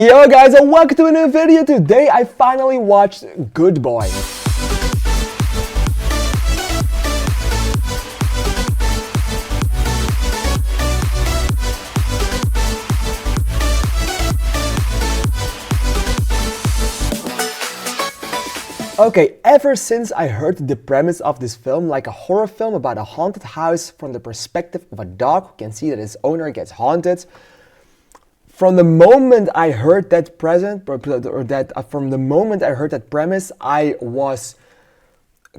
Yo guys, and welcome to a new video. Today I finally watched Good Boy. Okay, ever since I heard the premise of this film, like a horror film about a haunted house from the perspective of a dog who can see that his owner gets haunted, from the moment I heard that premise, I was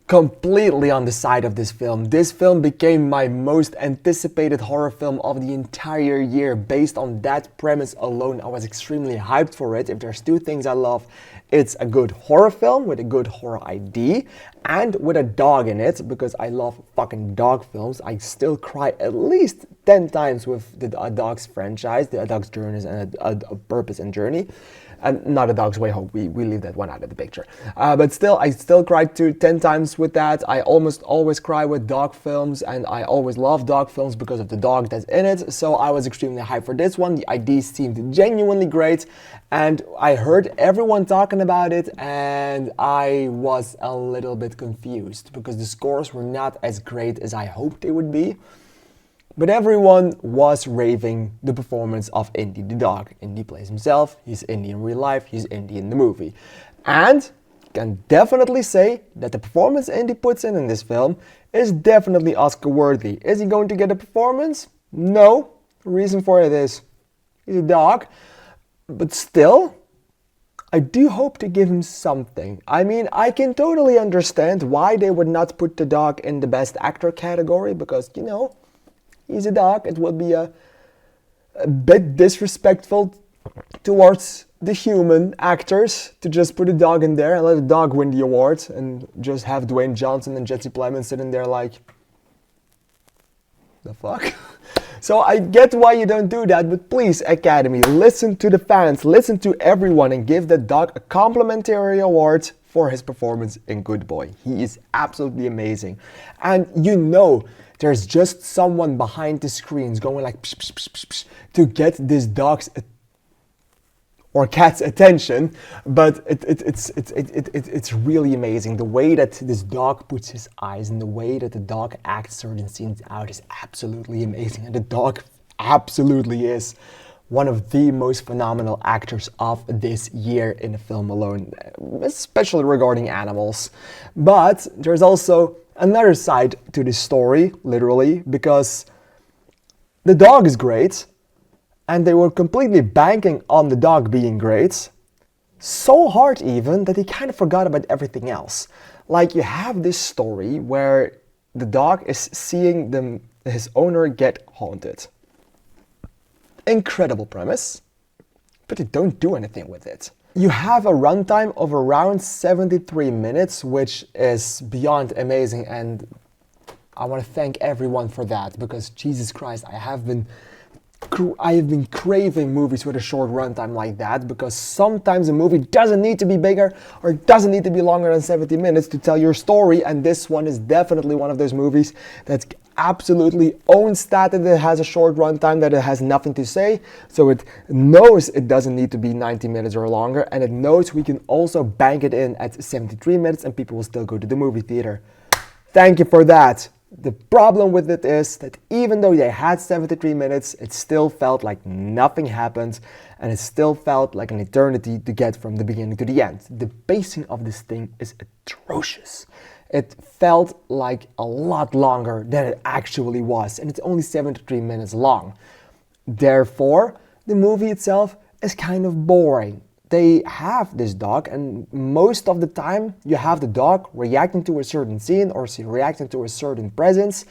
completely on the side of this film. This film became my most anticipated horror film of the entire year. Based on that premise alone, I was extremely hyped for it. If there's two things I love, it's a good horror film with a good horror ID and with a dog in it, because I love fucking dog films. I still cry at least 10 times with the A Dog's franchise, the A Dog's Journey and a Purpose and Journey. And not A Dog's Way Home, we leave that one out of the picture. But still, I still cried 10 times with that. I almost always cry with dog films, and I always love dog films because of the dog that's in it. So I was extremely hyped for this one. The ID seemed genuinely great, and I heard everyone talking about it, and I was a little bit confused because the scores were not as great as I hoped they would be. But everyone was raving the performance of Indy the dog. Indy plays himself, he's Indy in real life, he's Indy in the movie. And can definitely say that the performance Indy puts in this film is definitely Oscar worthy. Is he going to get a performance? No. The reason for it is he's a dog. But still, I do hope to give him something. I mean, I can totally understand why they would not put the dog in the best actor category, because, you know, he's a dog. It would be a bit disrespectful towards the human actors to just put a dog in there and let a dog win the award and just have Dwayne Johnson and Jesse Plemons sitting there like, the fuck? So I get why you don't do that, but please, Academy, listen to the fans, listen to everyone, and give that dog a complimentary award for his performance in Good Boy. He is absolutely amazing. And you know, there's just someone behind the screens going like psh, psh, psh, psh, psh, to get this dog's or cat's attention, but it's really amazing. The way that this dog puts his eyes and the way that the dog acts certain scenes out is absolutely amazing. And the dog absolutely is one of the most phenomenal actors of this year in a film alone, especially regarding animals. But there's also another side to this story, literally, because the dog is great, and they were completely banking on the dog being great, so hard even that they kind of forgot about everything else. Like, you have this story where the dog is seeing his owner get haunted. Incredible premise, but they don't do anything with it. You have a runtime of around 73 minutes, which is beyond amazing, and I want to thank everyone for that, because Jesus Christ, I have been craving movies with a short runtime like that, because sometimes a movie doesn't need to be bigger or it doesn't need to be longer than 70 minutes to tell your story, and this one is definitely one of those movies that absolutely owns that it has a short runtime, that it has nothing to say, so it knows it doesn't need to be 90 minutes or longer, and it knows we can also bank it in at 73 minutes and people will still go to the movie theater. Thank you for that. The problem with it is that even though they had 73 minutes, it still felt like nothing happened, and it still felt like an eternity to get from the beginning to the end. The pacing of this thing is atrocious. It felt like a lot longer than it actually was, and it's only 73 minutes long. Therefore, the movie itself is kind of boring. They have this dog, and most of the time you have the dog reacting to a certain scene or reacting to a certain presence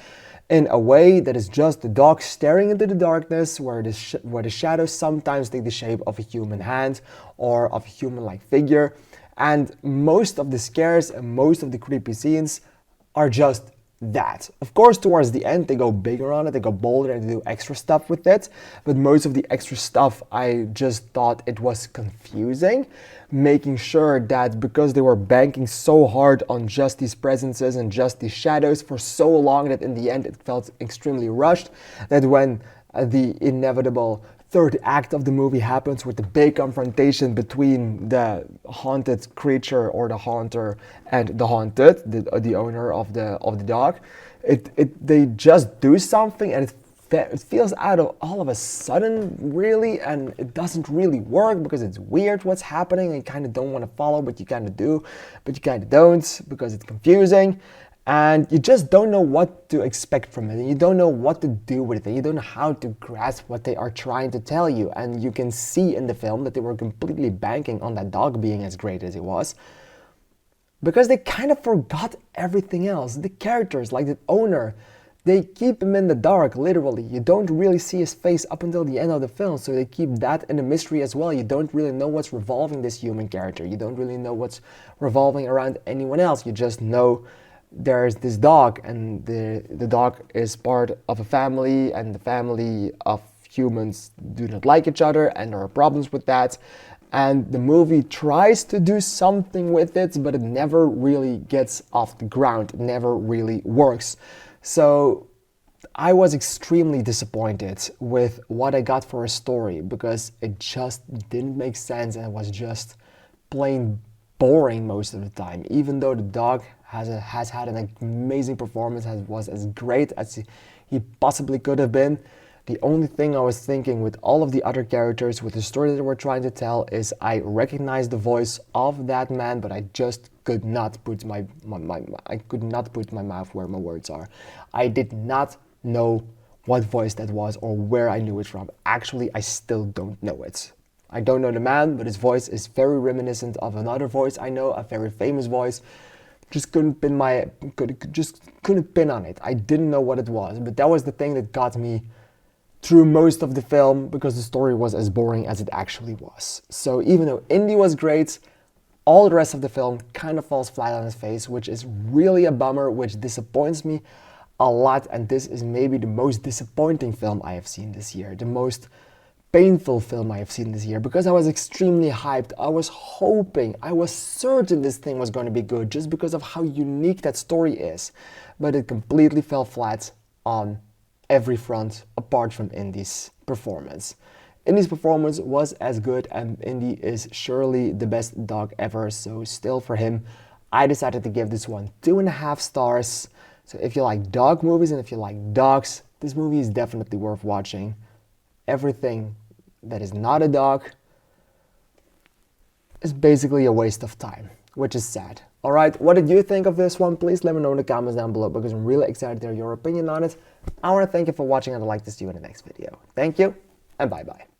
in a way that is just the dog staring into the darkness, where the shadows sometimes take the shape of a human hand or of a human-like figure. And most of the scares and most of the creepy scenes are just that. Of course, towards the end, they go bigger on it, they go bolder, and they do extra stuff with it. But most of the extra stuff, I just thought it was confusing, making sure that because they were banking so hard on just these presences and just these shadows for so long that in the end it felt extremely rushed, that when the inevitable third act of the movie happens with the big confrontation between the haunted creature or the haunter and the haunted, the owner of the dog. They just do something and it feels out of all of a sudden, really, and it doesn't really work because it's weird what's happening and you kind of don't want to follow, but you kind of do, but you kind of don't because it's confusing. And you just don't know what to expect from it, and you don't know what to do with it, and you don't know how to grasp what they are trying to tell you. And you can see in the film that they were completely banking on that dog being as great as it was, because they kind of forgot everything else. The characters, like the owner, they keep him in the dark, literally. You don't really see his face up until the end of the film, so they keep that in a mystery as well. You don't really know what's revolving this human character. You don't really know what's revolving around anyone else. You just know there's this dog, and the dog is part of a family, and the family of humans do not like each other, and there are problems with that. And the movie tries to do something with it, but it never really gets off the ground. It never really works. So I was extremely disappointed with what I got for a story, because it just didn't make sense and it was just plain boring most of the time. Even though the dog has had an amazing performance, was as great as he possibly could have been, the only thing I was thinking with all of the other characters, with the story that they were trying to tell, is I recognize the voice of that man, but I just could not put my mouth where my words are. I did not know what voice that was or where I knew it from. Actually, I still don't know it. I don't know the man, but his voice is very reminiscent of another voice I know, a very famous voice. Just couldn't pin on it. I didn't know what it was, but that was the thing that got me through most of the film, because the story was as boring as it actually was. So even though Indy was great, all the rest of the film kind of falls flat on its face, which is really a bummer, which disappoints me a lot. And this is maybe the most disappointing film I have seen this year, the most painful film I have seen this year, because I was extremely hyped. I was hoping, I was certain this thing was going to be good just because of how unique that story is. But it completely fell flat on every front apart from Indy's performance. Indy's performance was as good, and Indy is surely the best dog ever, so still for him, I decided to give this one 2.5 stars. So if you like dog movies and if you like dogs, this movie is definitely worth watching. Everything that is not a dog is basically a waste of time, which is sad. Alright, what did you think of this one? Please let me know in the comments down below, because I'm really excited to hear your opinion on it. I want to thank you for watching, and I'd like to see you in the next video. Thank you, and bye bye.